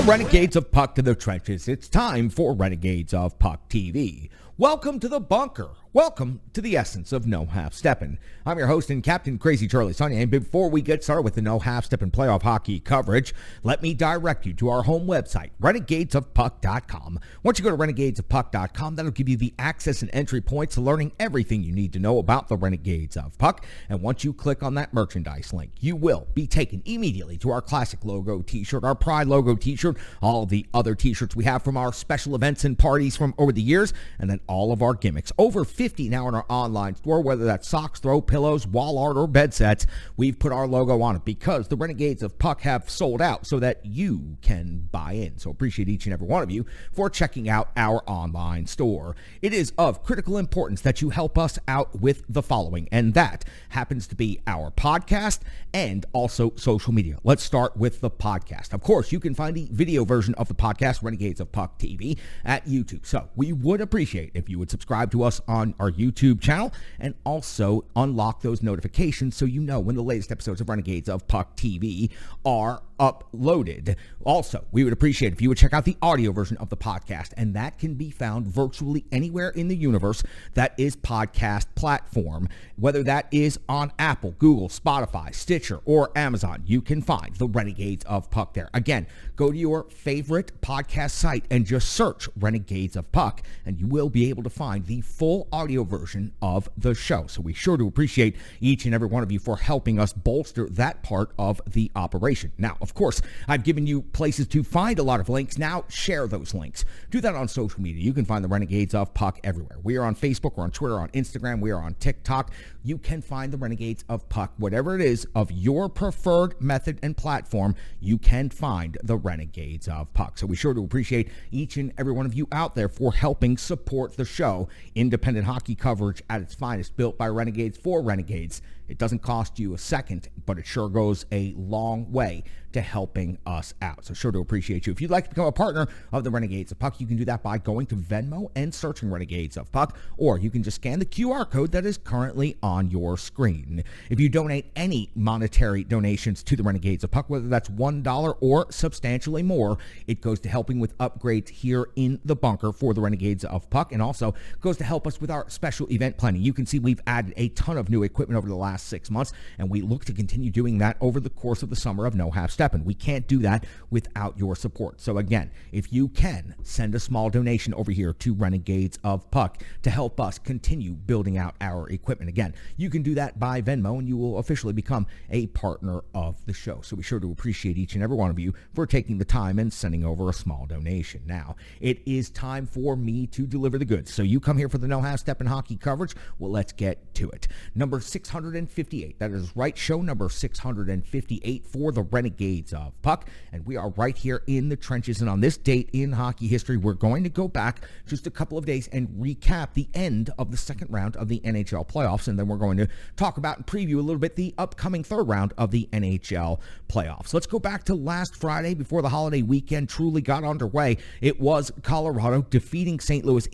Renegades of Puck to the trenches. It's time for Renegades of Puck TV. Welcome to the bunker. Welcome to the essence of No Half Steppin'. I'm your host and Captain Crazy Charlie Saunier, and before we get started with the No Half Steppin' playoff hockey coverage, let me direct you to our home website, renegadesofpuck.com. Once you go to renegadesofpuck.com, that'll give you the access and entry points to learning everything you need to know about the Renegades of Puck. And once you click on that merchandise link, you will be taken immediately to our classic logo t-shirt, our Pride logo t-shirt, all the other t-shirts we have from our special events and parties from over the years, and then all of our gimmicks. Over 50 now in our online store, whether that's socks, throw pillows, wall art, or bed sets. We've put our logo on it because the Renegades of Puck have sold out so that you can buy in. So appreciate each and every one of you for checking out our online store. It is of critical importance that you help us out with the following, and that happens to be our podcast and also social media. Let's start with the podcast. Of course, you can find the video version of the podcast, Renegades of Puck TV, at YouTube. So we would appreciate if you would subscribe to us on our YouTube channel and also unlock those notifications so you know when the latest episodes of Renegades of Puck TV are uploaded. Also, we would appreciate if you would check out the audio version of the podcast, and that can be found virtually anywhere in the universe that is podcast platform, whether that is on Apple, Google, Spotify, Stitcher, or Amazon. You can find the Renegades of Puck there. Again, go to your favorite podcast site and just search Renegades of Puck, and you will be able to find the full audio version of the show. So we sure do appreciate each and every one of you for helping us bolster that part of the operation. Now, of course, I've given you places to find a lot of links. Now, share those links. Do that on social media. You can find the Renegades of Puck everywhere. We are on Facebook, we're on Twitter, on Instagram, we are on TikTok. You can find the Renegades of Puck, whatever it is of your preferred method and platform, you can find the Renegades of Puck. So we sure do appreciate each and every one of you out there for helping support the show. Independent hockey coverage at its finest, built by Renegades for Renegades. It doesn't cost you a second, but it sure goes a long way to helping us out. So sure to appreciate you. If you'd like to become a partner of the Renegades of Puck, you can do that by going to Venmo and searching Renegades of Puck, or you can just scan the QR code that is currently on your screen. If you donate any monetary donations to the Renegades of Puck, whether that's $1 or substantially more, it goes to helping with upgrades here in the bunker for the Renegades of Puck, and also goes to help us with our special event planning. You can see we've added a ton of new equipment over the last 6 months, and we look to continue doing that over the course of the summer of No Half Steppin'. We can't do that without your support. So again, if you can, send a small donation over here to Renegades of Puck to help us continue building out our equipment. Again, you can do that by Venmo, and you will officially become a partner of the show. So we sure to appreciate each and every one of you for taking the time and sending over a small donation. Now, it is time for me to deliver the goods. So you come here for the No Half Steppin' hockey coverage. Well, let's get to it. Number 658. That is right. Show number 658 for the Renegades of Puck. And we are right here in the trenches. And on this date in hockey history, we're going to go back just a couple of days and recap the end of the second round of the NHL playoffs. And then we're going to talk about and preview a little bit the upcoming third round of the NHL playoffs. Let's go back to last Friday before the holiday weekend truly got underway. It was Colorado defeating St. Louis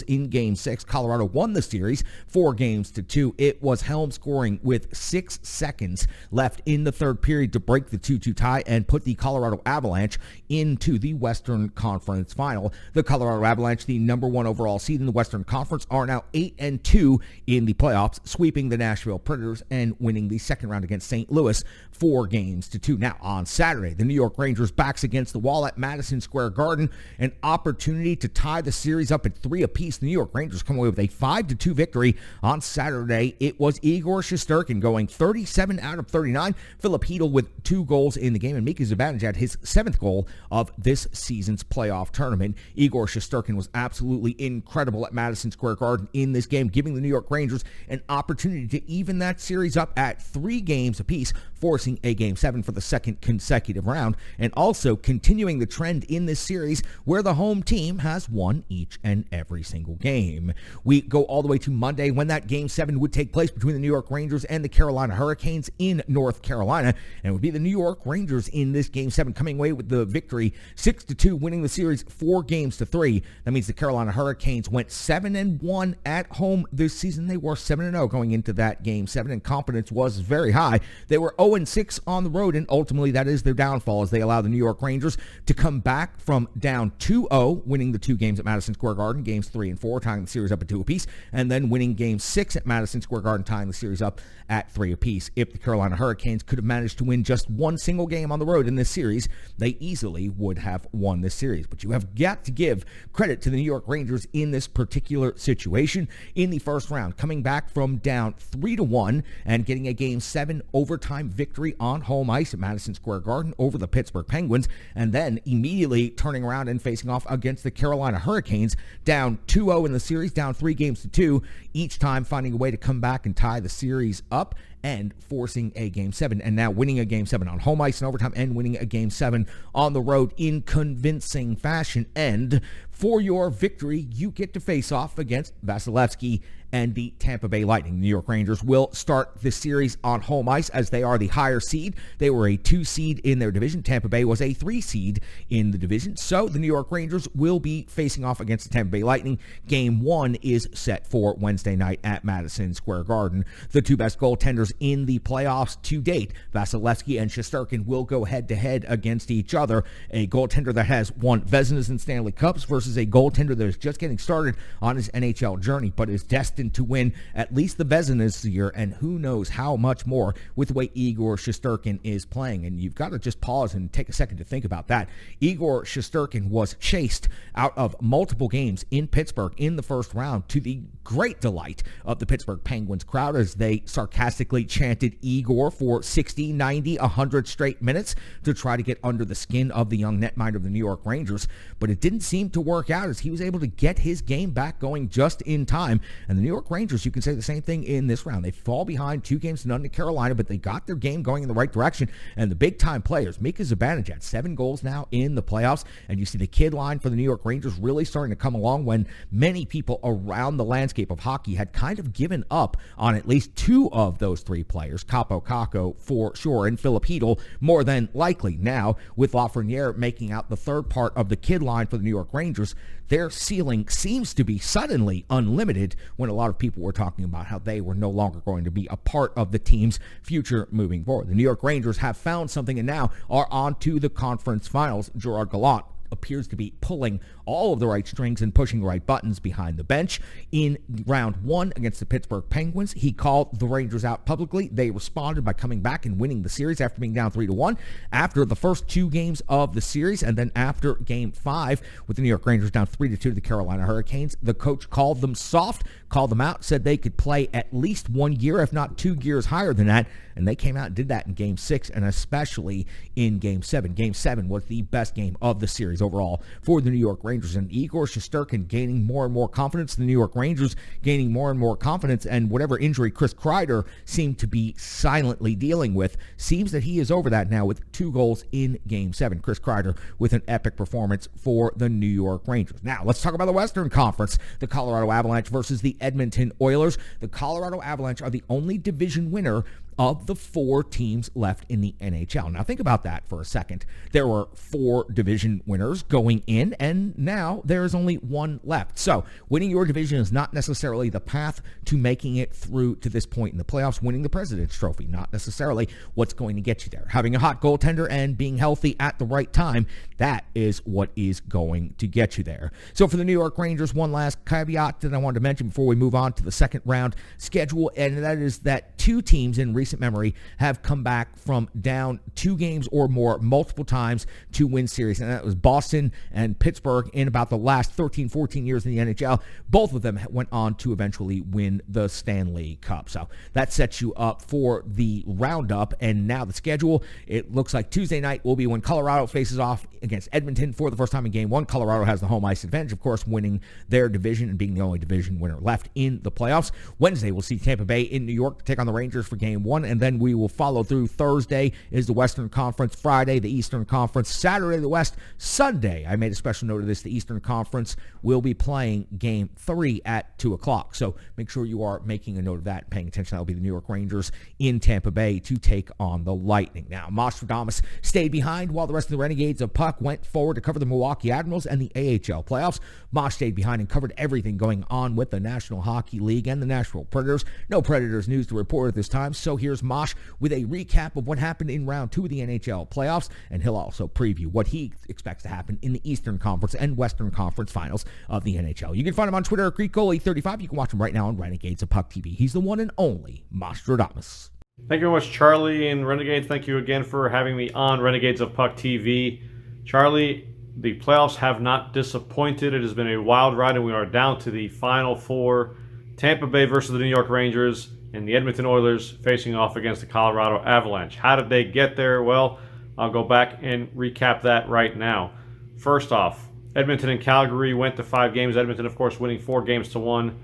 in Game 6. Colorado won the series 4-2. It was Helm scoring with 6 seconds left in the third period to break the 2-2 tie and put the Colorado Avalanche into the Western Conference Final. The Colorado Avalanche, the number 1 overall seed in the Western Conference, are now 8-2 in the playoffs, sweeping the Nashville Predators and winning the second round against St. Louis 4-2. Now, on Saturday, the New York Rangers backs against the wall at Madison Square Garden, an opportunity to tie the series up at 3 apiece. The New York Rangers come away with a 5-2 victory on Saturday. It was Igor Shasturkin going 37 out of 39. Philip Hedl with 2 goals in the game, and Mika Zibanejad his 7th goal of this season's playoff tournament. Igor Shasturkin was absolutely incredible at Madison Square Garden in this game, giving the New York Rangers an opportunity to even that series up at 3 games apiece, forcing a Game 7 for the second consecutive round, and also continuing the trend in this series where the home team has won each and every single game. We go all the way to Monday when that Game 7 would take place between the New York Rangers and the Carolina Hurricanes in North Carolina, and it would be the New York Rangers in this Game 7 coming away with the victory 6-2, winning the series 4-3. That means the Carolina Hurricanes went 7-1 at home this season. They were 7-0 going into that Game 7, and confidence was very high. They were 0 0-6 on the road, and ultimately that is their downfall as they allow the New York Rangers to come back from down 2-0, winning the 2 games at Madison Square Garden, games 3 and 4, tying the series up at 2 apiece, and then winning game 6 at Madison Square Garden, tying the series up at 3 apiece. If the Carolina Hurricanes could have managed to win just one single game on the road in this series, they easily would have won this series. But you have got to give credit to the New York Rangers in this particular situation. In the first round, coming back from down 3-1 and getting a game 7 overtime victory on home ice at Madison Square Garden over the Pittsburgh Penguins, and then immediately turning around and facing off against the Carolina Hurricanes, down 2-0 in the series, down 3-2, each time finding a way to come back and tie the series up and forcing a Game 7, and now winning a Game 7 on home ice in overtime and winning a Game 7 on the road in convincing fashion. And for your victory, you get to face off against Vasilevsky and the Tampa Bay Lightning. The New York Rangers will start the series on home ice as they are the higher seed. They were a 2 seed in their division. Tampa Bay was a 3 seed in the division. So the New York Rangers will be facing off against the Tampa Bay Lightning. Game 1 is set for Wednesday night at Madison Square Garden. The 2 best goaltenders in the playoffs to date, Vasilevsky and Shasturkin, will go head-to-head against each other. A goaltender that has won Vezinas and Stanley Cups versus a goaltender that is just getting started on his NHL journey, but is destined to win at least the Vezinas this year, and who knows how much more with the way Igor Shasturkin is playing. And you've got to just pause and take a second to think about that. Igor Shasturkin was chased out of multiple games in Pittsburgh in the first round, to the great delight of the Pittsburgh Penguins crowd as they sarcastically chanted Igor for 60, 90, 100 straight minutes to try to get under the skin of the young netminder of the New York Rangers. But it didn't seem to work out as he was able to get his game back going just in time. And the New York Rangers, you can say the same thing in this round. They fall behind 2-0 to Carolina, but they got their game going in the right direction. And the big-time players, Mika Zibanejad, 7 goals now in the playoffs. And you see the kid line for the New York Rangers really starting to come along when many people around the landscape of hockey had kind of given up on at least 2 of those 3 players, Capo Caco for sure, and Philip Hedl more than likely. Now, with Lafreniere making out the third part of the kid line for the New York Rangers, their ceiling seems to be suddenly unlimited when a lot of people were talking about how they were no longer going to be a part of the team's future moving forward. The New York Rangers have found something and now are on to the conference finals. Gerard Gallant appears to be pulling all of the right strings and pushing the right buttons behind the bench. In round 1 against the Pittsburgh Penguins, he called the Rangers out publicly. They responded by coming back and winning the series after being down 3-1 after the first 2 games of the series, and then after game 5 with the New York Rangers down 3-2 to the Carolina Hurricanes, the coach called them soft, called them out, said they could play at least 1 gear, if not 2 gears higher than that, and they came out and did that in game 6 and especially in game 7. Game 7 was the best game of the series overall for the New York Rangers, and Igor Shasturkin gaining more and more confidence, the New York Rangers gaining more and more confidence, and whatever injury Chris Kreider seemed to be silently dealing with, seems that he is over that now with 2 goals in game 7. Chris Kreider with an epic performance for the New York Rangers. Now, let's talk about the Western Conference. The Colorado Avalanche versus the Edmonton Oilers. The Colorado Avalanche are the only division winner of the 4 teams left in the NHL. Now think about that for a second. There were 4 division winners going in, and now there is only 1 left. So winning your division is not necessarily the path to making it through to this point in the playoffs. Winning the President's Trophy, not necessarily what's going to get you there. Having a hot goaltender and being healthy at the right time, that is what is going to get you there. So for the New York Rangers, one last caveat that I wanted to mention before we move on to the second round schedule, and that is that 2 teams in recent memory have come back from down 2 games or more multiple times to win series, and that was Boston and Pittsburgh in about the last 13-14 years in the NHL. Both of them went on to eventually win the Stanley Cup. So that sets you up for the roundup, and now the schedule. It looks like Tuesday night will be when Colorado faces off against Edmonton for the first time in game 1. Colorado has the home ice advantage, of course, winning their division and being the only division winner left in the playoffs. Wednesday, we'll see Tampa Bay in New York to take on the Rangers for game 1, and then we will follow through. Thursday is the Western Conference, Friday the Eastern Conference, Saturday the West, Sunday Sunday, I made a special note of this, the Eastern Conference will be playing Game 3 at 2 o'clock. So make sure you are making a note of that and paying attention. That will be the New York Rangers in Tampa Bay to take on the Lightning. Now, Nostradamus stayed behind while the rest of the Renegades of Puck went forward to cover the Milwaukee Admirals and the AHL playoffs. Mosh stayed behind and covered everything going on with the National Hockey League and the Nashville Predators. No Predators news to report at this time, so here's Mosh with a recap of what happened in round 2 of the NHL playoffs, and he'll also preview what he expects to happen in the Eastern Conference and Western Conference finals of the NHL. You can find him on Twitter at GreekGoalie35. You can watch him right now on Renegades of Puck TV. He's the one and only Nostradamus. Thank you very much, Charlie and Renegades. Thank you again for having me on Renegades of Puck TV. Charlie, the playoffs have not disappointed. It has been a wild ride, and we are down to the Final Four. Tampa Bay versus the New York Rangers and the Edmonton Oilers facing off against the Colorado Avalanche. How did they get there? Well, I'll go back and recap that right now. First off, Edmonton and Calgary went to 5 games. Edmonton, of course, winning 4-1.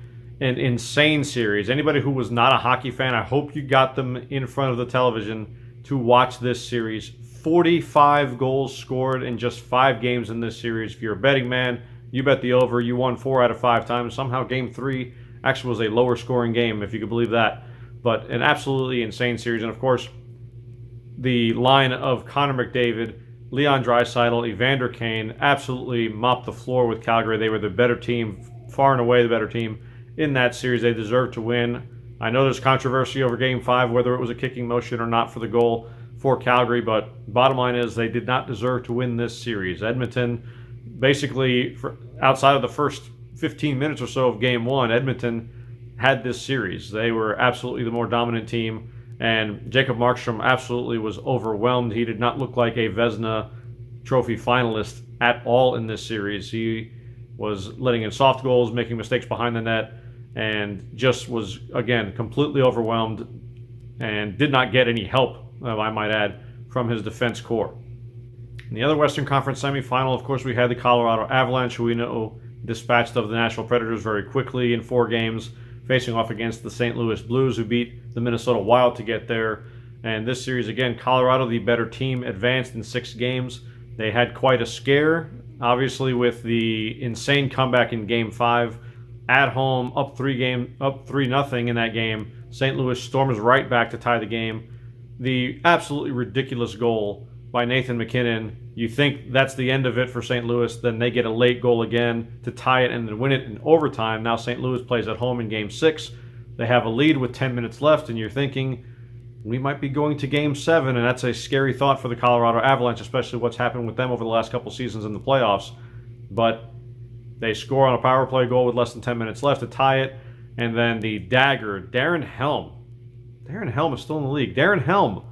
An insane series. Anybody who was not a hockey fan, I hope you got them in front of the television to watch this series. 45 goals scored in just 5 games in this series. If you're a betting man, you bet the over. You won 4 out of 5 times. Somehow Game 3 actually was a lower scoring game, if you could believe that. But an absolutely insane series. And of course, the line of Connor McDavid, Leon Draisaitl, Evander Kane absolutely mopped the floor with Calgary. They were the better team, far and away the better team in that series. They deserved to win. I know there's controversy over Game 5, whether it was a kicking motion or not for the goal for Calgary, but bottom line is they did not deserve to win this series. Edmonton, basically, outside of the first 15 minutes or so of Game 1, Edmonton had this series. They were absolutely the more dominant team, and Jacob Markstrom absolutely was overwhelmed. He did not look like a Vezina Trophy finalist at all in this series. He was letting in soft goals, making mistakes behind the net, and just was, again, completely overwhelmed and did not get any help, I might add, from his defense core. In the other Western Conference semifinal, of course, we had the Colorado Avalanche, who we know dispatched of the Nashville Predators very quickly in 4 games, facing off against the St. Louis Blues, who beat the Minnesota Wild to get there. And this series, again, Colorado, the better team, advanced in 6 games. They had quite a scare, obviously, with the insane comeback in Game 5. At home, up 3-0 in that game. St. Louis storms right back to tie the game. The absolutely ridiculous goal by Nathan MacKinnon. You think that's the end of it for St. Louis, then they get a late goal again to tie it and then win it in overtime. Now St. Louis plays at home in Game 6. They have a lead with 10 minutes left, and you're thinking, we might be going to Game 7, and that's a scary thought for the Colorado Avalanche, especially what's happened with them over the last couple seasons in the playoffs. But they score on a power play goal with less than 10 minutes left to tie it, and then the dagger, Darren Helm. Darren Helm is still in the league. Darren Helm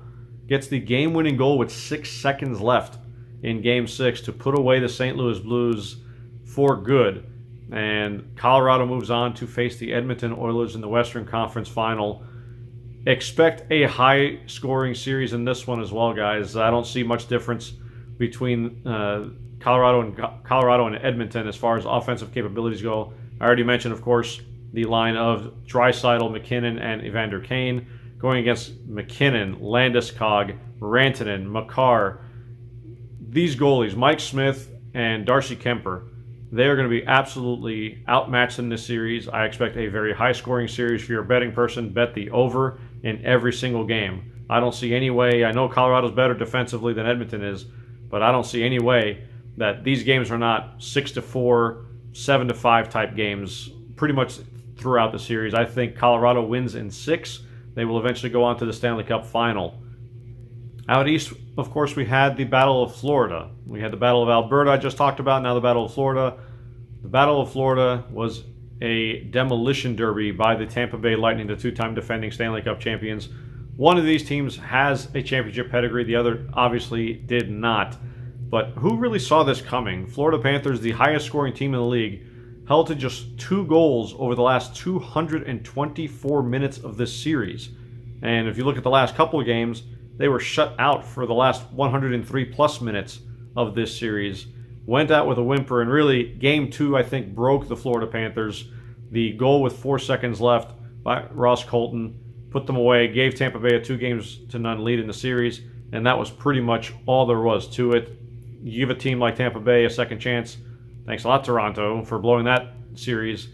gets the game-winning goal with 6 seconds left in Game 6 to put away the St. Louis Blues for good. And Colorado moves on to face the Edmonton Oilers in the Western Conference Final. Expect a high-scoring series in this one as well, guys. I don't see much difference between Colorado and Edmonton as far as offensive capabilities go. I already mentioned, of course, the line of Draisaitl, MacKinnon, and Evander Kane going against MacKinnon, Landeskog, Rantanen, Makar. These goalies, Mike Smith and Darcy Kemper, they are going to be absolutely outmatched in this series. I expect a very high-scoring series. If you're a betting person, bet the over in every single game. I don't see any way. I know Colorado's better defensively than Edmonton is, but I don't see any way that these games are not 6-4, 7-5 type games pretty much throughout the series. I think Colorado wins in 6. They will eventually go on to the Stanley Cup final. Out east, of course, we had the Battle of Florida. We had the Battle of Alberta I just talked about, now the Battle of Florida. The Battle of Florida was a demolition derby by the Tampa Bay Lightning, the 2-time defending Stanley Cup champions. One of these teams has a championship pedigree, the other obviously did not. But who really saw this coming? Florida Panthers, the highest scoring team in the league, held to just 2 goals over the last 224 minutes of this series. And if you look at the last couple of games, they were shut out for the last 103 plus minutes of this series. Went out with a whimper, and really, Game 2, I think, broke the Florida Panthers. The goal with 4 seconds left by Ross Colton put them away, gave Tampa Bay a 2-0 lead in the series, and that was pretty much all there was to it. you give a team like Tampa Bay a second chance. Thanks a lot, Toronto, for blowing that series.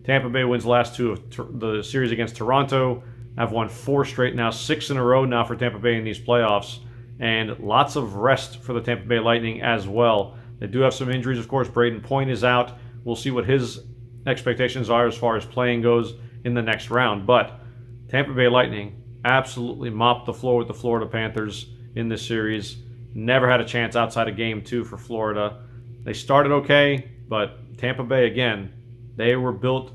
Tampa Bay wins the last two of the series against Toronto. I've won 4 straight now, 6 in a row now for Tampa Bay in these playoffs. And lots of rest for the Tampa Bay Lightning as well. They do have some injuries, of course. Braden Point is out. We'll see what his expectations are as far as playing goes in the next round. But Tampa Bay Lightning absolutely mopped the floor with the Florida Panthers in this series. Never had a chance outside of Game 2 for Florida. They started okay, but Tampa Bay, again, they were built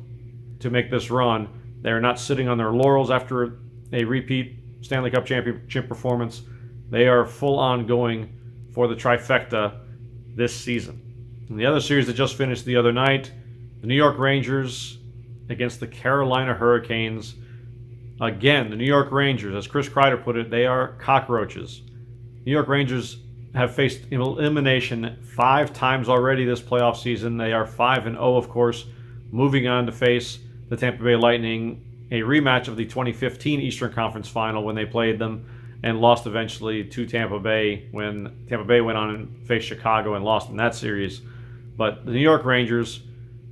to make this run. They're not sitting on their laurels after a repeat Stanley Cup championship performance. They are full on going for the trifecta this season. And the other series that just finished the other night, the New York Rangers against the Carolina Hurricanes. Again, the New York Rangers, as Chris Kreider put it, they are cockroaches. New York Rangers have faced elimination 5 times already this playoff season. They are 5-0, of course, moving on to face the Tampa Bay Lightning, a rematch of the 2015 Eastern Conference Final when they played them and lost eventually to Tampa Bay when Tampa Bay went on and faced Chicago and lost in that series. But the New York Rangers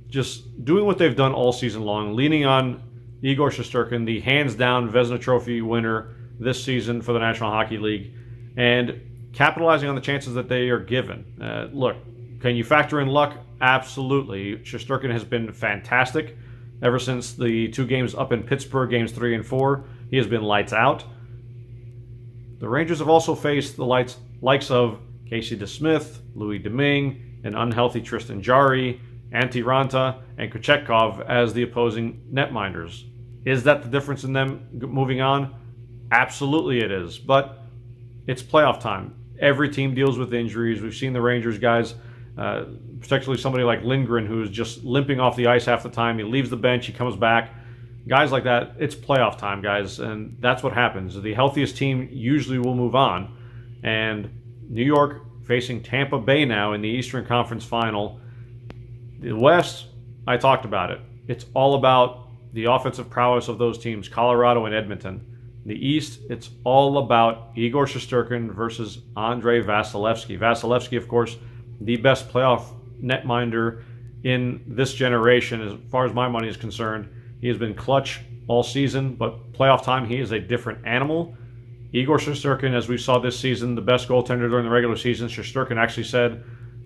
just doing what they've done all season long, leaning on Igor Shasturkin, the hands-down Vezina Trophy winner this season for the National Hockey League, and capitalizing on the chances that they are given. Look, can you factor in luck? Absolutely. Shasturkin has been fantastic ever since the 2 games up in Pittsburgh, games 3 and 4. He has been lights out. The Rangers have also faced the likes of Casey DeSmith, Louis Domingue, an unhealthy Tristan Jarry, Antti Ranta, and Kochetkov as the opposing netminders. Is that the difference in them moving on? Absolutely it is, but it's playoff time. Every team deals with injuries. We've seen the Rangers guys, particularly somebody like Lindgren, who's just limping off the ice half the time. He leaves the bench, he comes back. Guys like that, it's playoff time, guys, and that's what happens. The healthiest team usually will move on, and New York facing Tampa Bay now in the Eastern Conference Final. The West, I talked about it. It's all about the offensive prowess of those teams, Colorado and Edmonton. The East, it's all about Igor Shasturkin versus Andrei Vasilevsky. Vasilevsky, of course, the best playoff netminder in this generation, as far as my money is concerned. He has been clutch all season, but playoff time, he is a different animal. Igor Shasturkin, as we saw this season, the best goaltender during the regular season. Shasturkin actually said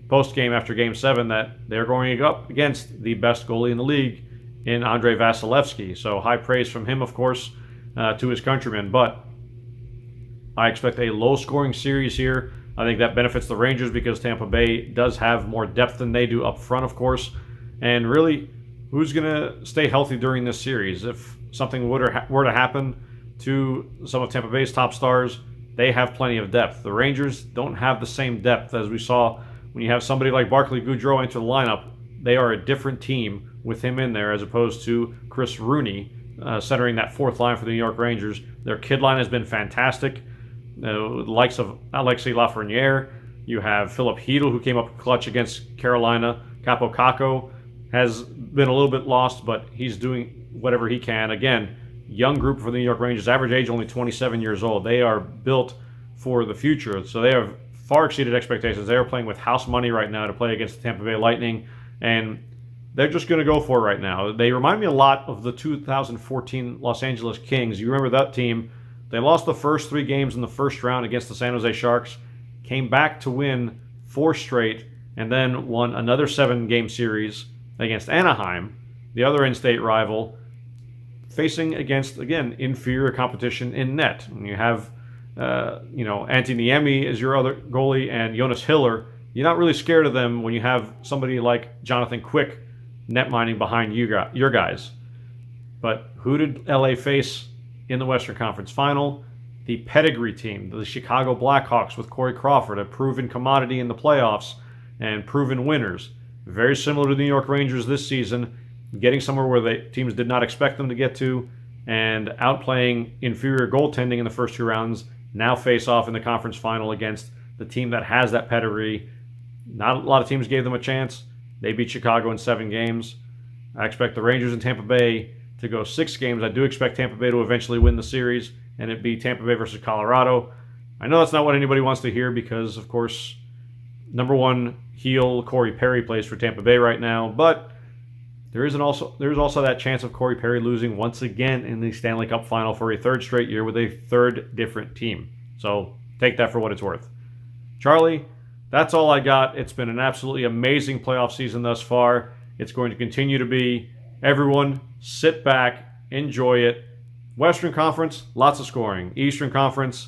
post-game after Game 7 that they're going up against the best goalie in the league in Andrei Vasilevsky. So high praise from him, of course, to his countrymen. But I expect a low-scoring series here. I think that benefits the Rangers because Tampa Bay does have more depth than they do up front, of course. And really, who's going to stay healthy during this series? If something were to happen to some of Tampa Bay's top stars, they have plenty of depth. The Rangers don't have the same depth as we saw when you have somebody like Barclay Goodrow enter the lineup. They are a different team with him in there as opposed to Chris Rooney centering that 4th line for the New York Rangers. Their kid line has been fantastic. The likes of Alexei Lafreniere. You have Philip Hedl, who came up clutch against Carolina. Capo Caco has been a little bit lost, but he's doing whatever he can. Again, young group for the New York Rangers, average age only 27 years old. They are built for the future, so they have far exceeded expectations. They are playing with house money right now to play against the Tampa Bay Lightning, and they're just going to go for it right now. They remind me a lot of the 2014 Los Angeles Kings. You remember that team? They lost the first 3 games in the first round against the San Jose Sharks, came back to win 4 straight, and then won another 7-game series against Anaheim, the other in-state rival, facing against, again, inferior competition in net. And you have, Antti Niemi as your other goalie and Jonas Hiller. You're not really scared of them when you have somebody like Jonathan Quick netmining behind your guys. But who did LA face in the Western Conference Final? The pedigree team, the Chicago Blackhawks with Corey Crawford, a proven commodity in the playoffs and proven winners. Very similar to the New York Rangers this season, getting somewhere where the teams did not expect them to get to and outplaying inferior goaltending in the first 2 rounds, now face off in the conference final against the team that has that pedigree. Not a lot of teams gave them a chance. They beat Chicago in 7 games. I expect the Rangers and Tampa Bay to go 6 games. I do expect Tampa Bay to eventually win the series, and it be Tampa Bay versus Colorado. I know that's not what anybody wants to hear because, of course, Number one heel Corey Perry plays for Tampa Bay right now, but there's also that chance of Corey Perry losing once again in the Stanley Cup final for a third straight year with a third different team. So take that for what it's worth. Charlie, that's all I got. It's been an absolutely amazing playoff season thus far. It's going to continue to be. Everyone, sit back, enjoy it. Western Conference, lots of scoring. Eastern Conference,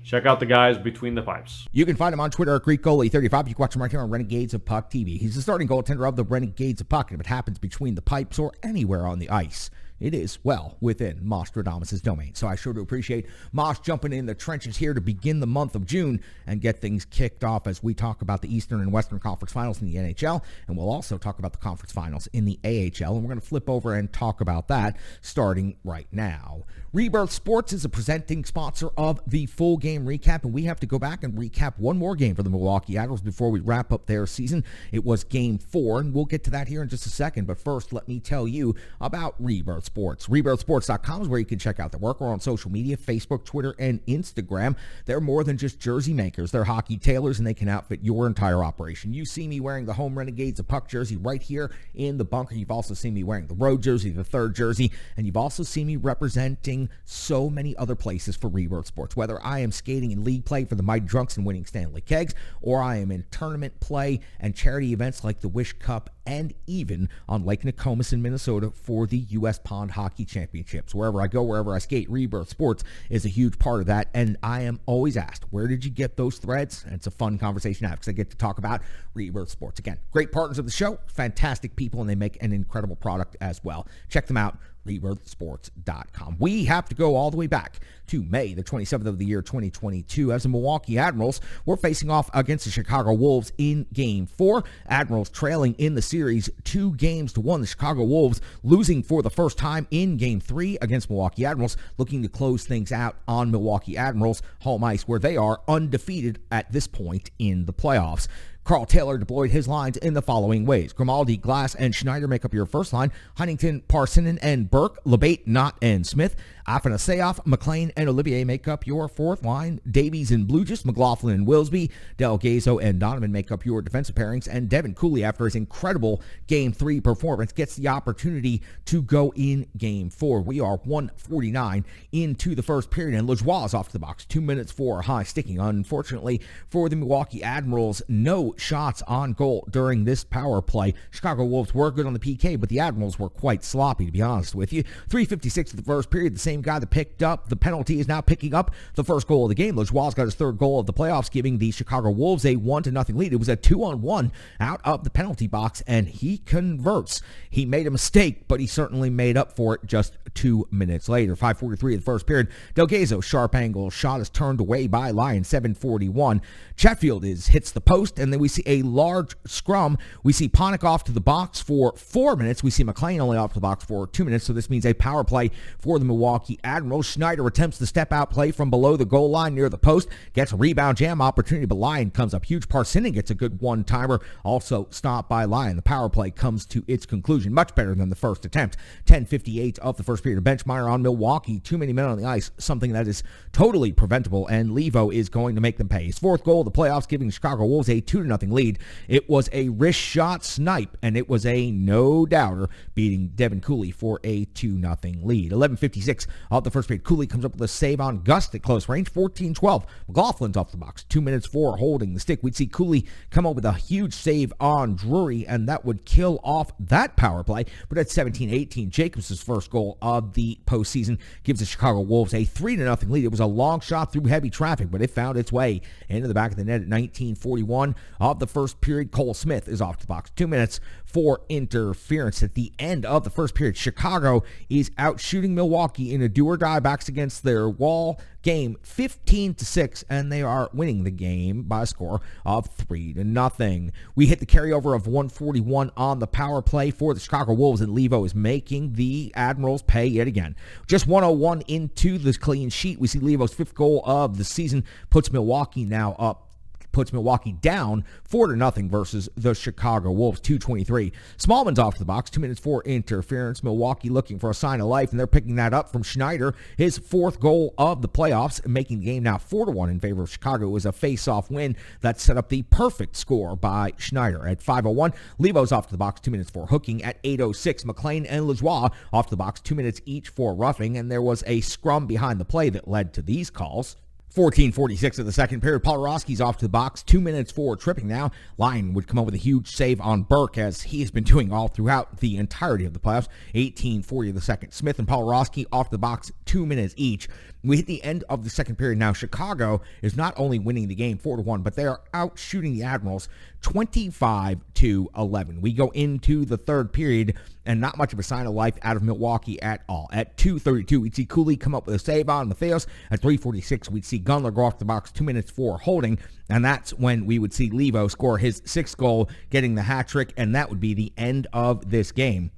check out the guys between the pipes. You can find him on Twitter at GreekGoalie35. You can watch him right here on Renegades of Puck TV. He's the starting goaltender of the Renegades of Puck, and if it happens between the pipes or anywhere on the ice, it is well within Mostradamus' domain. So I sure do appreciate Mosh jumping in the trenches here to begin the month of June and get things kicked off as we talk about the Eastern and Western Conference Finals in the NHL. And we'll also talk about the conference finals in the AHL. And we're going to flip over and talk about that starting right now. Rebirth Sports is a presenting sponsor of the full game recap, and we have to go back and recap one more game for the Milwaukee Admirals before we wrap up their season. It was Game 4, and we'll get to that here in just a second. But first, let me tell you about Rebirth Sports. RebirthSports.com is where you can check out their work. We're on social media, Facebook, Twitter, and Instagram. They're more than just jersey makers. They're hockey tailors, and they can outfit your entire operation. You see me wearing the home Renegades of Puck jersey right here in the bunker. You've also seen me wearing the road jersey, the third jersey, and you've also seen me representing so many other places for Rebirth Sports. Whether I am skating in league play for the Mighty Drunks and winning Stanley Kegs, or I am in tournament play and charity events like the Wish Cup, and even on Lake Nokomis in Minnesota for the U.S. Pond Hockey Championships. Wherever I go, wherever I skate, Rebirth Sports is a huge part of that, and I am always asked, where did you get those threads? And it's a fun conversation to have because I get to talk about Rebirth Sports. Again, great partners of the show, fantastic people, and they make an incredible product as well. Check them out, RebirthSports.com. We have to go all the way back to May the 27th of the year 2022 as the Milwaukee Admirals were facing off against the Chicago Wolves in Game 4. Admirals trailing in the series 2-1. The Chicago Wolves losing for the first time in Game 3 against Milwaukee Admirals, looking to close things out on Milwaukee Admirals home ice where they are undefeated at this point in the playoffs. Carl Taylor deployed his lines in the following ways. Grimaldi, Glass, and Schneider make up your first line. Huntington, Parsonen, and Burke. Lebate, Knott, and Smith. Afanaseoff, McLean, and Olivier make up your fourth line. Davies and Blugis, McLaughlin and Wilsby. Delgazo and Donovan make up your defensive pairings. And Devin Cooley, after his incredible Game 3 performance, gets the opportunity to go in Game 4. We are 1:49 into the first period, and Lajoie is off to the box. 2 minutes for high sticking. Unfortunately for the Milwaukee Admirals, no shots on goal during this power play. Chicago Wolves were good on the PK, but the Admirals were quite sloppy, to be honest with you. 3:56 of the first period. The same guy that picked up the penalty is now picking up the first goal of the game. Lajoie's got his third goal of the playoffs, giving the Chicago Wolves a 1-0 lead. It was a 2-on-1 out of the penalty box, and he converts. He made a mistake, but he certainly made up for it just 2 minutes later. 5:43 of the first period. Delgazo, sharp angle shot is turned away by Lyon. 7:41. Chatfield hits the post, and then we see a large scrum. We see Panik off to the box for 4 minutes. We see McLean only off to the box for 2 minutes, so this means a power play for the Milwaukee Admirals. Schneider attempts the step-out play from below the goal line near the post, gets a rebound jam opportunity, but Lyon comes up huge. Parsonen gets a good one-timer, also stopped by Lyon. The power play comes to its conclusion, much better than the first attempt. 10:58 of the first period. Benchmeyer on Milwaukee. Too many men on the ice, something that is totally preventable, and Levo is going to make them pay. His fourth goal of the playoffs, giving the Chicago Wolves a 2-0 lead. It was a wrist shot snipe, and it was a no-doubter, beating Devin Cooley for a 2-0 lead. 11:56 of the first period. Cooley comes up with a save on Gust at close range. 14-12. McLaughlin's off the box. 2 minutes for holding the stick. We'd see Cooley come up with a huge save on Drury, and that would kill off that power play. But at 17-18, Jacobs' first goal of the postseason gives the Chicago Wolves a 3-0 lead. It was a long shot through heavy traffic, but it found its way into the back of the net at 19:41 of the first period. Cole Smith is off the box. 2 minutes for interference. At the end of the first period, Chicago is out shooting Milwaukee in a do-or-die backs against their wall game 15-6, and they are winning the game by a score of 3-0. We hit the carryover of 141 on the power play for the Chicago Wolves, and Levo is making the Admirals pay yet again. Just 101 into the clean sheet. We see Levo's fifth goal of the season puts Milwaukee now up puts Milwaukee down 4-0 versus the Chicago Wolves, 2:23. Smallman's off the box, 2 minutes for interference. Milwaukee looking for a sign of life, and they're picking that up from Schneider, his fourth goal of the playoffs, making the game now 4-1 in favor of Chicago. It was a face-off win that set up the perfect score by Schneider. At 5:01, Levo's off to the box, 2 minutes for hooking. At 8:06, McLean and Lajoie off to the box, 2 minutes each for roughing, and there was a scrum behind the play that led to these calls. 14:46 of the second period, Polorowski's off to the box, 2 minutes for tripping now. Lyon would come up with a huge save on Burke, as he has been doing all throughout the entirety of the playoffs. 18:40 of the second, Smith and Polorowski off the box, 2 minutes each. We hit the end of the second period now. Chicago is not only winning the game 4-1, but they are out shooting the Admirals 25-11. We go into the third period, and not much of a sign of life out of Milwaukee at all. At 2:32, we'd see Cooley come up with a save on Matheos. At 3:46, we'd see Gunler go off the box, 2 minutes for holding, and that's when we would see Levo score his sixth goal, getting the hat trick, and that would be the end of this game.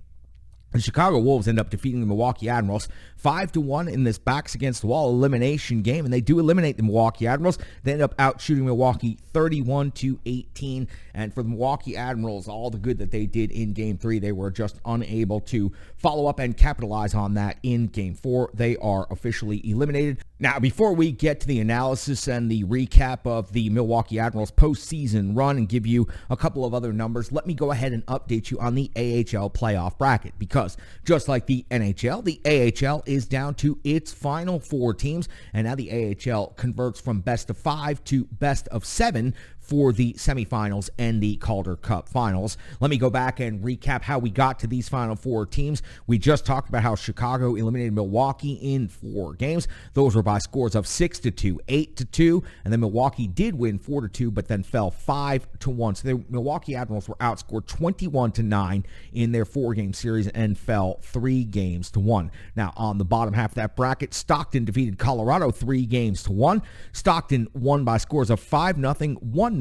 The Chicago Wolves end up defeating the Milwaukee Admirals 5-1 in this backs against the wall elimination game, and they do eliminate the Milwaukee Admirals. They end up out shooting Milwaukee 31-18, and for the Milwaukee Admirals, all the good that they did in Game 3, they were just unable to follow up and capitalize on that in Game 4. They are officially eliminated. Now, before we get to the analysis and the recap of the Milwaukee Admirals postseason run and give you a couple of other numbers, let me go ahead and update you on the AHL playoff bracket, because just like the NHL, the AHL is down to its final 4 teams, and now the AHL converts from best of 5 to best of 7 for the semifinals and the Calder Cup finals. Let me go back and recap how we got to these final 4 teams. We just talked about how Chicago eliminated Milwaukee in 4 games. Those were by scores of 6-2, 8-2, and then Milwaukee did win 4-2, but then fell 5-1. So the Milwaukee Admirals were outscored 21-9 in their 4-game series and fell 3-1. Now, on the bottom half of that bracket, Stockton defeated Colorado 3-1. Stockton won by scores of 5-0, 1-0,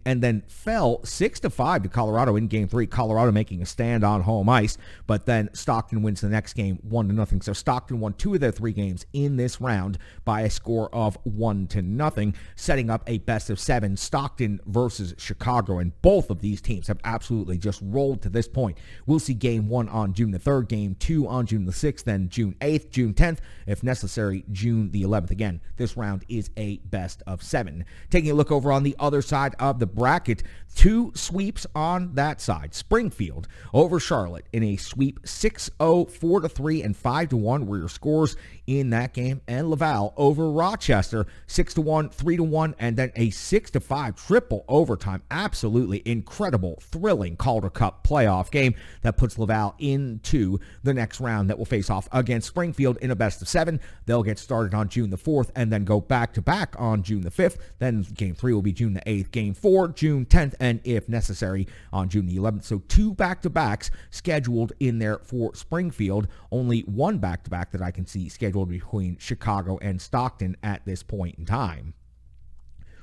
and then fell 6-5 to Colorado in Game 3. Colorado making a stand on home ice, but then Stockton wins the next game 1-0. So Stockton won 2 of their 3 games in this round by a score of 1-0, setting up a best of 7 Stockton versus Chicago. And both of these teams have absolutely just rolled to this point. We'll see Game 1 on June the 3rd, Game 2 on June the 6th, then June 8th, June 10th, if necessary, June the 11th. Again, this round is a best of 7. Taking a look over on the other side of the bracket, 2 sweeps on that side. Springfield over Charlotte in a sweep 6-0, 4-3, and 5-1 were your scores in that game. And Laval over Rochester 6-1, 3-1, and then a 6-5 triple overtime. Absolutely incredible, thrilling Calder Cup playoff game that puts Laval into the next round that will face off against Springfield in a best of 7. They'll get started on June the 4th and then go back-to-back on June the 5th. Then Game 3 will be June the 8th, Game 4, June 10th, and if necessary, on June the 11th. So 2 back-to-backs scheduled in there for Springfield. Only 1 back-to-back that I can see scheduled between Chicago and Stockton at this point in time.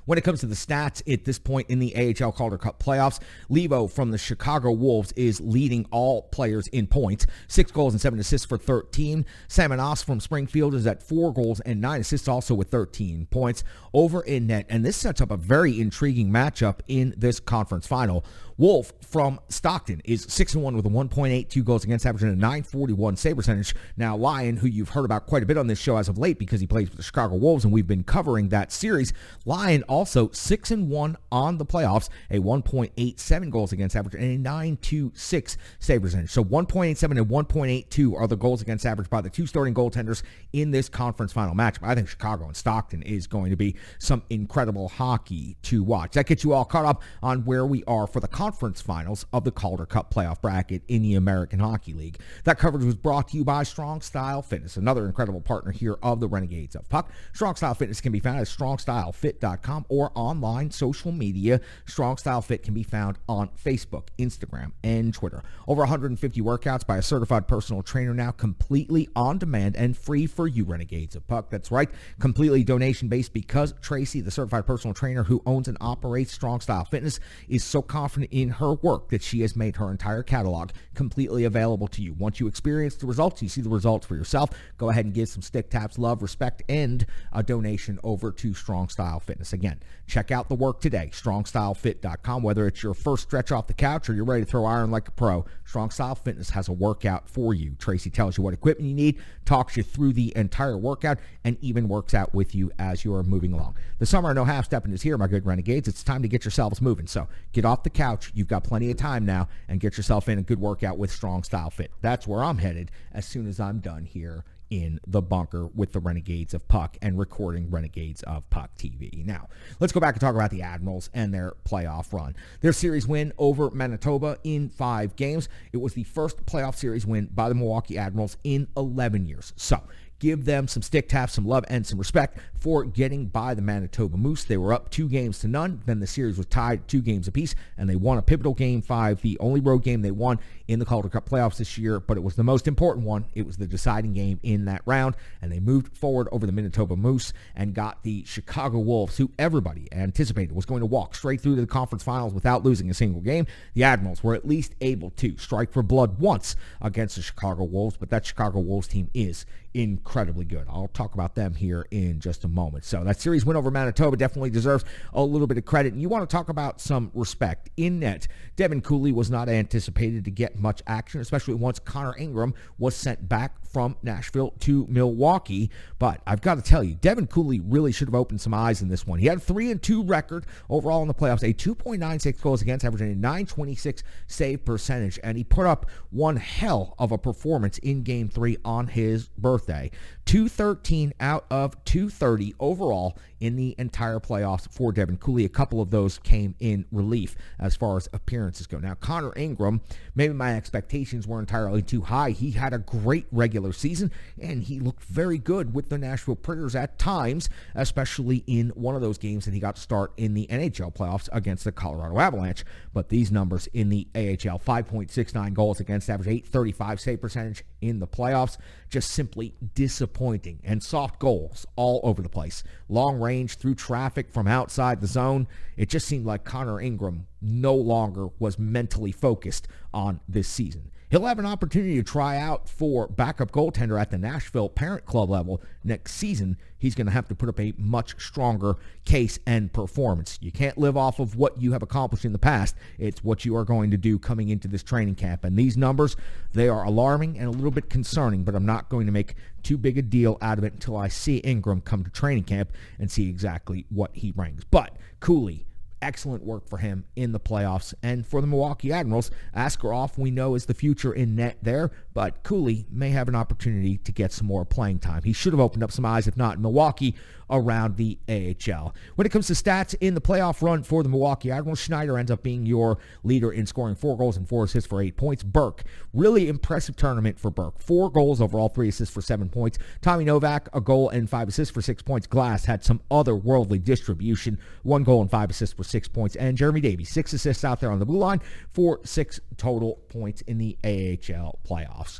When it comes to the stats at this point in the AHL Calder Cup playoffs, Levo from the Chicago Wolves is leading all players in points. 6 goals and 7 assists for 13. Samanos from Springfield is at 4 goals and 9 assists, also with 13 points over in net. And this sets up a very intriguing matchup in this conference final. Wolf from Stockton is 6-1 with a 1.82 goals against average and a 941 save percentage. Now, Lyon, who you've heard about quite a bit on this show as of late because he plays with the Chicago Wolves, and we've been covering that series. Lyon also 6-1 on the playoffs, a 1.87 goals against average and a 926 save percentage. So 1.87 and 1.82 are the goals against average by the 2 starting goaltenders in this conference final matchup. I think Chicago and Stockton is going to be some incredible hockey to watch. That gets you all caught up on where we are for the conference finals of the Calder Cup playoff bracket in the American Hockey League. That coverage was brought to you by Strong Style Fitness, another incredible partner here of the Renegades of Puck. Strong Style Fitness can be found at strongstylefit.com or online social media. Strong Style Fit can be found on Facebook, Instagram, and Twitter. Over 150 workouts by a certified personal trainer now, completely on demand and free for you Renegades of Puck. That's right, completely donation-based, because Tracy, the certified personal trainer who owns and operates Strong Style Fitness, is so confident in her work that she has made her entire catalog completely available to you. Once you experience the results, you see the results for yourself, go ahead and give some stick taps, love, respect, and a donation over to Strong Style Fitness. Again, check out the work today, strongstylefit.com. Whether it's your first stretch off the couch or you're ready to throw iron like a pro, Strong Style Fitness has a workout for you. Tracy tells you what equipment you need, talks you through the entire workout, and even works out with you as you're moving along. The summer of no half-stepping is here, my good Renegades. It's time to get yourselves moving. So get off the couch. You've got plenty of time now, and get yourself in a good workout with Strong Style Fit. That's where I'm headed as soon as I'm done here in the bunker with the Renegades of Puck and recording Renegades of Puck TV. Now, let's go back and talk about the Admirals and their playoff run. Their series win over Manitoba in 5 games. It was the first playoff series win by the Milwaukee Admirals in 11 years. So, give them some stick taps, some love, and some respect for getting by the Manitoba Moose. They were up 2-0. Then the series was tied 2 games apiece, and they won a pivotal Game 5, the only road game they won in the Calder Cup playoffs this year, but it was the most important one. It was the deciding game in that round, and they moved forward over the Manitoba Moose and got the Chicago Wolves, who everybody anticipated was going to walk straight through to the conference finals without losing a single game. The Admirals were at least able to strike for blood once against the Chicago Wolves, but that Chicago Wolves team is incredibly good. I'll talk about them here in just a moment. So that series win over Manitoba definitely deserves a little bit of credit. And you want to talk about some respect. In net, Devin Cooley was not anticipated to get much action, especially once Connor Ingram was sent back from Nashville to Milwaukee. But I've got to tell you, Devin Cooley really should have opened some eyes in this one. He had a 3-2 record overall in the playoffs, a 2.96 goals against, averaging a .926 save percentage, and he put up one hell of a performance in Game 3 on his birthday. 213 out of 230 overall in the entire playoffs for Devin Cooley. A couple of those came in relief as far as appearances go. Now, Connor Ingram, maybe my expectations were entirely too high. He had a great regular season, and he looked very good with the Nashville Predators at times, especially in one of those games that he got to start in the NHL playoffs against the Colorado Avalanche. But these numbers in the AHL, 5.69 goals against, average .835 save percentage in the playoffs, just simply disappointing. And soft goals all over the place. Long range through traffic from outside the zone. It just seemed like Connor Ingram no longer was mentally focused on this season. He'll have an opportunity to try out for backup goaltender at the Nashville parent club level next season. He's going to have to put up a much stronger case and performance. You can't live off of what you have accomplished in the past. It's what you are going to do coming into this training camp. And these numbers, they are alarming and a little bit concerning, but I'm not going to make too big a deal out of it until I see Ingram come to training camp and see exactly what he brings. But Cooley, excellent work for him in the playoffs. And for the Milwaukee Admirals, Askarov, we know, is the future in net there, but Cooley may have an opportunity to get some more playing time. He should have opened up some eyes, if not in Milwaukee, around the AHL. When it comes to stats in the playoff run for the Milwaukee Admirals, Schneider ends up being your leader in scoring 4 goals and 4 assists for 8 points. Burke, really impressive tournament for Burke. 4 goals overall, 3 assists for 7 points. Tommy Novak, a goal and 5 assists for 6 points. Glass had some otherworldly distribution, 1 goal and 5 assists for 6 points. And Jeremy Davies, 6 assists out there on the blue line for 6 total points in the AHL playoffs.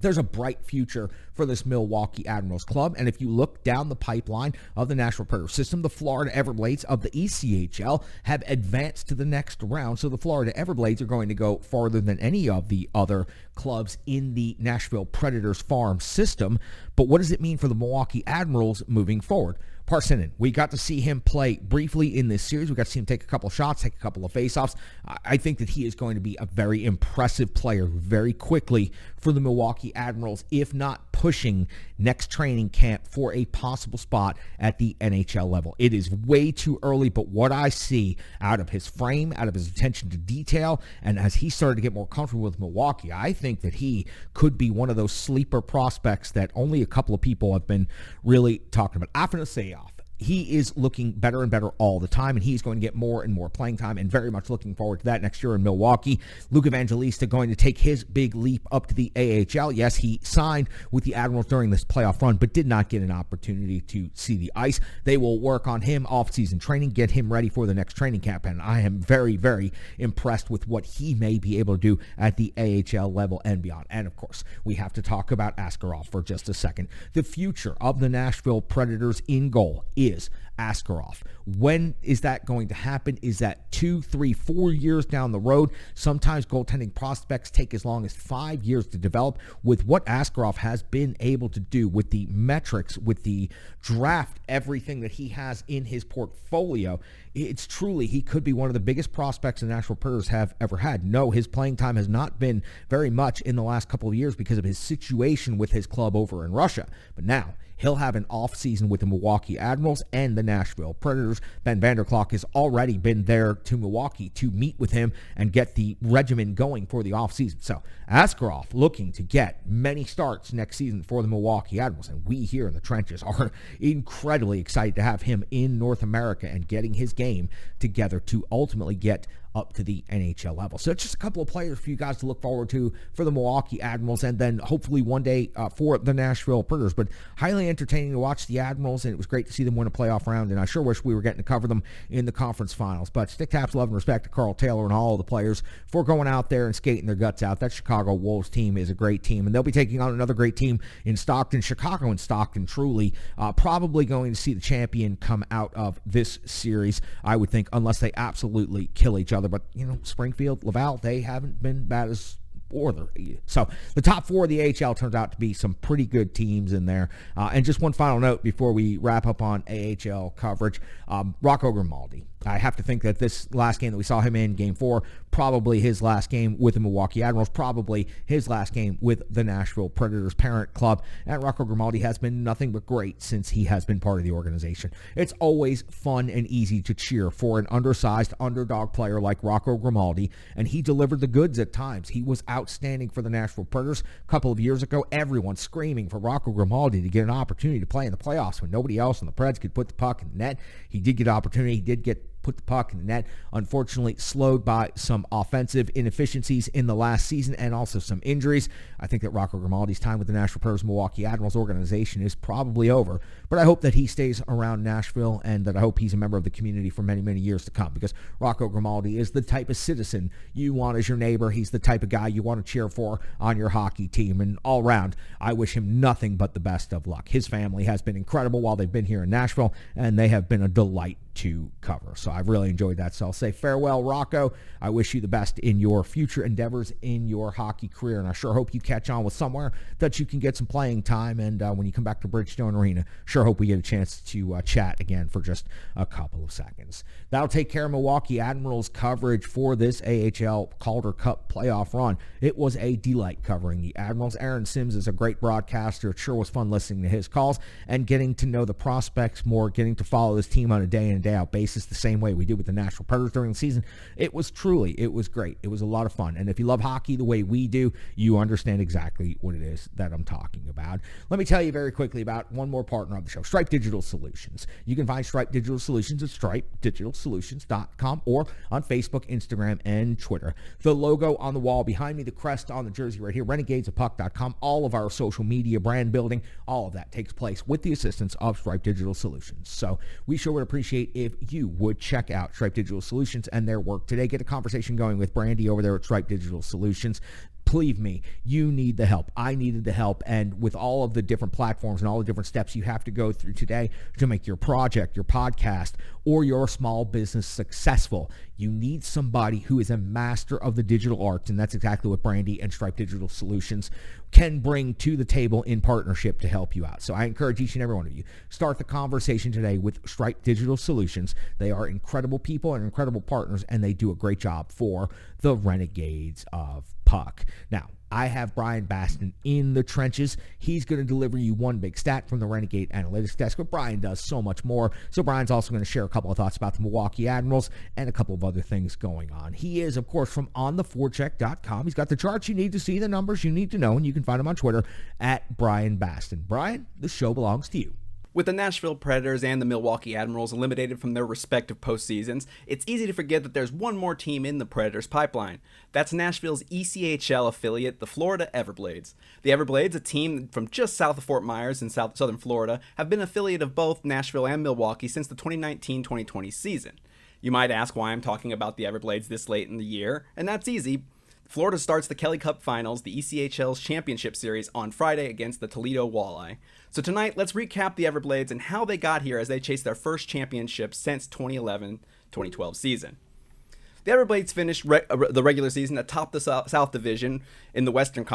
There's a bright future for this Milwaukee Admirals club, and if you look down the pipeline of the Nashville Predators system, the Florida Everblades of the ECHL have advanced to the next round, so the Florida Everblades are going to go farther than any of the other clubs in the Nashville Predators farm system. But what does it mean for the Milwaukee Admirals moving forward? Parssinen, we got to see him play briefly in this series. We got to see him take a couple of shots, take a couple of faceoffs. I think that he is going to be a very impressive player very quickly for the Milwaukee Admirals, if not pushing next training camp for a possible spot at the NHL level. It is way too early, but what I see out of his frame, out of his attention to detail, and as he started to get more comfortable with Milwaukee, I think that he could be one of those sleeper prospects that only a couple of people have been really talking about. Afanasyev, he is looking better and better all the time, and he's going to get more and more playing time, and very much looking forward to that next year in Milwaukee. Luke Evangelista going to take his big leap up to the AHL. Yes, he signed with the Admirals during this playoff run, but did not get an opportunity to see the ice. They will work on him off-season training, get him ready for the next training camp, and I am very, very impressed with what he may be able to do at the AHL level and beyond. And, of course, we have to talk about Askarov for just a second. The future of the Nashville Predators in goal is is Askarov. When is that going to happen? Is that 2, 3, 4 years down the road? Sometimes goaltending prospects take as long as 5 years to develop. With what Askarov has been able to do with the metrics, with the draft, everything that he has in his portfolio, it's truly, he could be one of the biggest prospects the Nashville Predators have ever had. No, his playing time has not been very much in the last couple of years because of his situation with his club over in Russia. But now, he'll have an off-season with the Milwaukee Admirals and the Nashville Predators. Ben Vanderklok has already been there to Milwaukee to meet with him and get the regimen going for the off-season. So Askarov looking to get many starts next season for the Milwaukee Admirals, and we here in the trenches are incredibly excited to have him in North America and getting his game together to ultimately get up to the NHL level. So it's just a couple of players for you guys to look forward to for the Milwaukee Admirals, and then hopefully one day for the Nashville Predators. But highly entertaining to watch the Admirals, and it was great to see them win a playoff round, and I sure wish we were getting to cover them in the conference finals. But stick taps, love, and respect to Carl Taylor and all of the players for going out there and skating their guts out. That Chicago Wolves team is a great team, and they'll be taking on another great team in Stockton. Chicago and Stockton truly probably going to see the champion come out of this series, I would think, unless they absolutely kill each other. But, you know, Springfield, Laval, they haven't been bad as either. So the top four of the AHL turns out to be some pretty good teams in there. And just one final note before we wrap up on AHL coverage. Rocco Grimaldi. I have to think that this last game that we saw him in, Game 4, probably his last game with the Milwaukee Admirals, probably his last game with the Nashville Predators parent club. And Rocco Grimaldi has been nothing but great since he has been part of the organization. It's always fun and easy to cheer for an undersized underdog player like Rocco Grimaldi, and he delivered the goods at times. He was outstanding for the Nashville Predators. A couple of years ago, everyone screaming for Rocco Grimaldi to get an opportunity to play in the playoffs when nobody else in the Preds could put the puck in the net. He did get an opportunity. He did put the puck in the net, unfortunately slowed by some offensive inefficiencies in the last season and also some injuries. I think that Rocco Grimaldi's time with the Nashville Predators Milwaukee Admirals organization is probably over, but I hope that he stays around Nashville and that I hope he's a member of the community for many, many years to come, because Rocco Grimaldi is the type of citizen you want as your neighbor. He's the type of guy you want to cheer for on your hockey team, and all around, I wish him nothing but the best of luck. His family has been incredible while they've been here in Nashville, and they have been a delight to cover. So I've really enjoyed that. So I'll say farewell, Rocco. I wish you the best in your future endeavors in your hockey career, and I sure hope you catch on with somewhere that you can get some playing time. And when you come back to Bridgestone Arena, sure hope we get a chance to chat again for just a couple of seconds. That'll take care of Milwaukee Admirals coverage for this AHL Calder Cup playoff run. It was a delight covering the Admirals. Aaron Sims is a great broadcaster. It sure was fun listening to his calls and getting to know the prospects more, getting to follow this team on a day in and day out basis the same way we did with the Nashville Predators during the season. It was great. It was a lot of fun. And if you love hockey the way we do, you understand exactly what it is that I'm talking about. Let me tell you very quickly about one more partner of the show, Stripe Digital Solutions. You can find Stripe Digital Solutions at stripedigitalsolutions.com or on Facebook, Instagram, and Twitter. The logo on the wall behind me, the crest on the jersey right here, renegadesofpuck.com. All of our social media brand building, all of that takes place with the assistance of Stripe Digital Solutions. So we sure would appreciate if you would check out Stripe Digital Solutions and their work today. Get a conversation going with Brandy over there at Stripe Digital Solutions. Believe me, you need the help. I needed the help. And with all of the different platforms and all the different steps you have to go through today to make your project, your podcast, or your small business successful, you need somebody who is a master of the digital arts. And that's exactly what Brandy and Stripe Digital Solutions can bring to the table in partnership to help you out. So I encourage each and every one of you, start the conversation today with Stripe Digital Solutions. They are incredible people and incredible partners, and they do a great job for the Renegades of Puck. Now, I have Brian Baston in the trenches. He's going to deliver you one big stat from the Renegade Analytics Desk, but Brian does so much more. So Brian's also going to share a couple of thoughts about the Milwaukee Admirals and a couple of other things going on. He is, of course, from ontheforecheck.com. He's got the charts you need to see, the numbers you need to know, and you can find him on Twitter at Brian Baston. Brian, the show belongs to you. With the Nashville Predators and the Milwaukee Admirals eliminated from their respective postseasons, it's easy to forget that there's one more team in the Predators' pipeline. That's Nashville's ECHL affiliate, the Florida Everblades. The Everblades, a team from just south of Fort Myers in southern Florida, have been an affiliate of both Nashville and Milwaukee since the 2019-2020 season. You might ask why I'm talking about the Everblades this late in the year, and that's easy. Florida starts the Kelly Cup Finals, the ECHL's championship series, on Friday against the Toledo Walleye. So tonight, let's recap the Everblades and how they got here as they chase their first championship since 2011-2012 season. The Everblades finished the regular season atop the South Division in the Eastern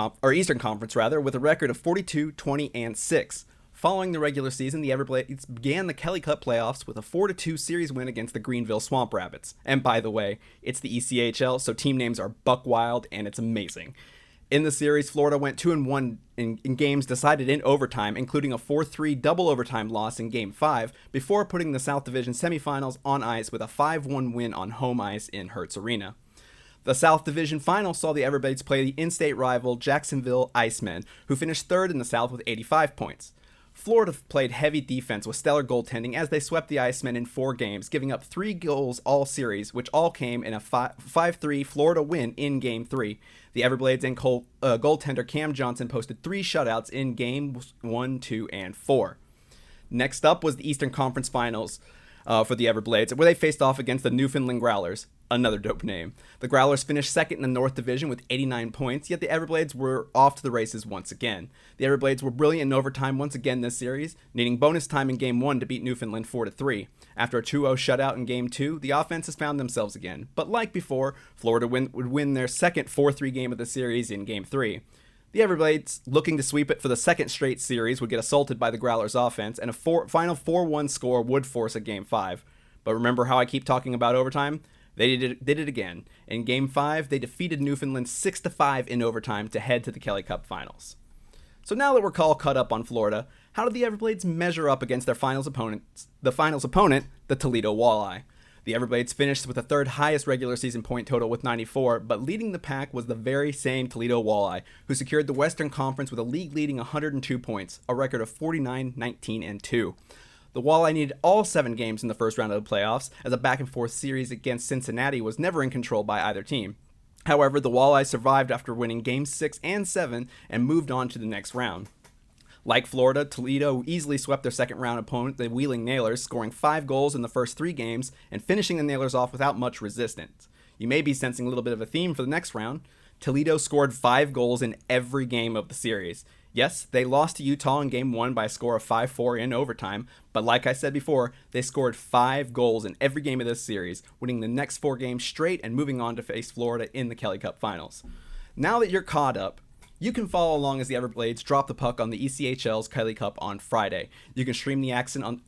Conference with a record of 42-20-6. Following the regular season, the Everblades began the Kelly Cup playoffs with a 4-2 series win against the Greenville Swamp Rabbits. And by the way, it's the ECHL, so team names are buck wild, and it's amazing. In the series, Florida went 2-1 in games decided in overtime, including a 4-3 double overtime loss in Game 5, before putting the South Division semifinals on ice with a 5-1 win on home ice in Hertz Arena. The South Division final saw the Everblades play the in-state rival Jacksonville Icemen, who finished third in the South with 85 points. Florida played heavy defense with stellar goaltending as they swept the Icemen in 4 games, giving up 3 goals all series, which all came in a 5-3 Florida win in Game 3. The Everblades and goaltender Cam Johnson posted 3 shutouts in Games 1, 2, and 4. Next up was the Eastern Conference Finals for the Everblades, where they faced off against the Newfoundland Growlers. Another dope name. The Growlers finished second in the North Division with 89 points, yet the Everblades were off to the races once again. The Everblades were brilliant in overtime once again this series, needing bonus time in Game 1 to beat Newfoundland 4-3. After a 2-0 shutout in Game 2, the offenses found themselves again, but like before, Florida would win their second 4-3 game of the series in Game 3. The Everblades, looking to sweep it for the second straight series, would get assaulted by the Growlers' offense, and a final 4-1 score would force a Game 5. But remember how I keep talking about overtime? They did it again. In Game 5, they defeated Newfoundland 6-5 in overtime to head to the Kelly Cup Finals. So now that we're all caught up on Florida, how did the Everblades measure up against their finals opponent, the Toledo Walleye? The Everblades finished with the third highest regular season point total with 94, but leading the pack was the very same Toledo Walleye, who secured the Western Conference with a league-leading 102 points, a record of 49-19-2. The Walleye needed all 7 games in the first round of the playoffs, as a back-and-forth series against Cincinnati was never in control by either team. However, the Walleye survived after winning Games 6 and 7 and moved on to the next round. Like Florida, Toledo easily swept their second-round opponent, the Wheeling Nailers, scoring 5 goals in the first 3 games and finishing the Nailers off without much resistance. You may be sensing a little bit of a theme for the next round. Toledo scored 5 goals in every game of the series. Yes, they lost to Utah in Game 1 by a score of 5-4 in overtime, but like I said before, they scored 5 goals in every game of this series, winning the next 4 games straight and moving on to face Florida in the Kelly Cup Finals. Now that you're caught up, you can follow along as the Everblades drop the puck on the ECHL's Kelly Cup on Friday. You can stream the action on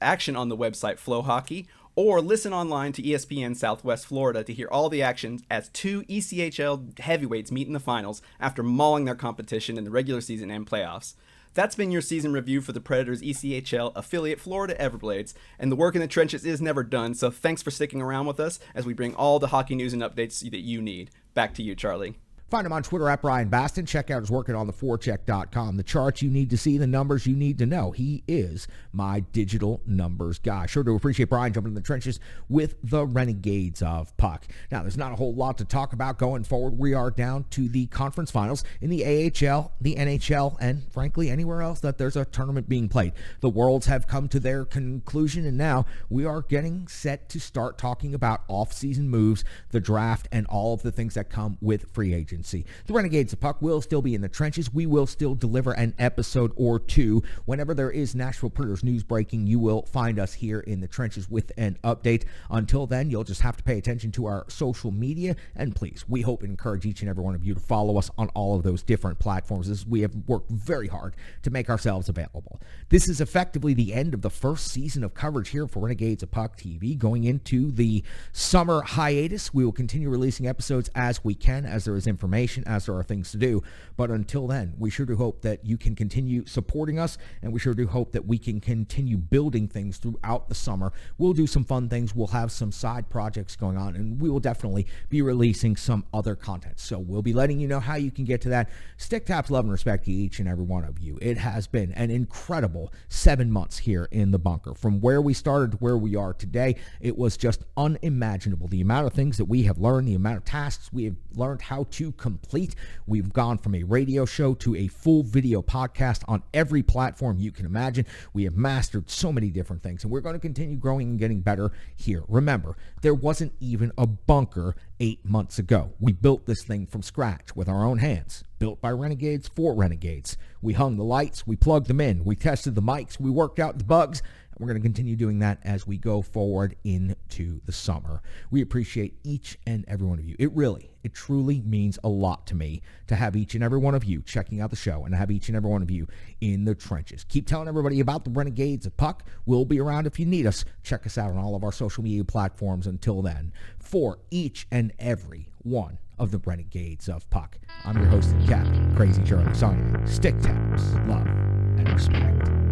the website Flow Hockey, or listen online to ESPN Southwest Florida to hear all the actions as 2 ECHL heavyweights meet in the finals after mauling their competition in the regular season and playoffs. That's been your season review for the Predators ECHL affiliate Florida Everblades, and the work in the trenches is never done, so thanks for sticking around with us as we bring all the hockey news and updates that you need. Back to you, Charlie. Find him on Twitter at Brian Baston. Check out his work on theforecheck.com. The charts you need to see, the numbers you need to know. He is my digital numbers guy. Sure do appreciate Brian jumping in the trenches with the Renegades of Puck. Now, there's not a whole lot to talk about going forward. We are down to the conference finals in the AHL, the NHL, and frankly, anywhere else that there's a tournament being played. The Worlds have come to their conclusion, and now we are getting set to start talking about off-season moves, the draft, and all of the things that come with free agency. The Renegades of Puck will still be in the trenches. We will still deliver an episode or 2. Whenever there is Nashville Predators news breaking, you will find us here in the trenches with an update. Until then, you'll just have to pay attention to our social media. And please, we hope and encourage each and every one of you to follow us on all of those different platforms, as we have worked very hard to make ourselves available. This is effectively the end of the first season of coverage here for Renegades of Puck TV. Going into the summer hiatus, we will continue releasing episodes as we can, as there is information, as there are things to do. But until then, we sure do hope that you can continue supporting us, and we sure do hope that we can continue building things throughout the summer. We'll do some fun things. We'll have some side projects going on, and we will definitely be releasing some other content. So we'll be letting you know how you can get to that. Stick taps, love, and respect to each and every one of you. It has been an incredible 7 months here in the bunker. From where we started to where we are today, it was just unimaginable. The amount of things that we have learned, the amount of tasks we have learned how to complete. We've gone from a radio show to a full video podcast on every platform you can imagine. We have mastered so many different things, and we're going to continue growing and getting better here. Remember, there wasn't even a bunker 8 months ago. We built this thing from scratch with our own hands, built by Renegades for Renegades. We hung the lights, we plugged them in, we tested the mics, we worked out the bugs. We're going to continue doing that as we go forward into the summer. We appreciate each and every one of you. It truly means a lot to me to have each and every one of you checking out the show and to have each and every one of you in the trenches. Keep telling everybody about the Renegades of Puck. We'll be around if you need us. Check us out on all of our social media platforms. Until then, for each and every one of the Renegades of Puck, I'm your host and captain, Crazy Charlie Saunier. Stick taps, love, and respect.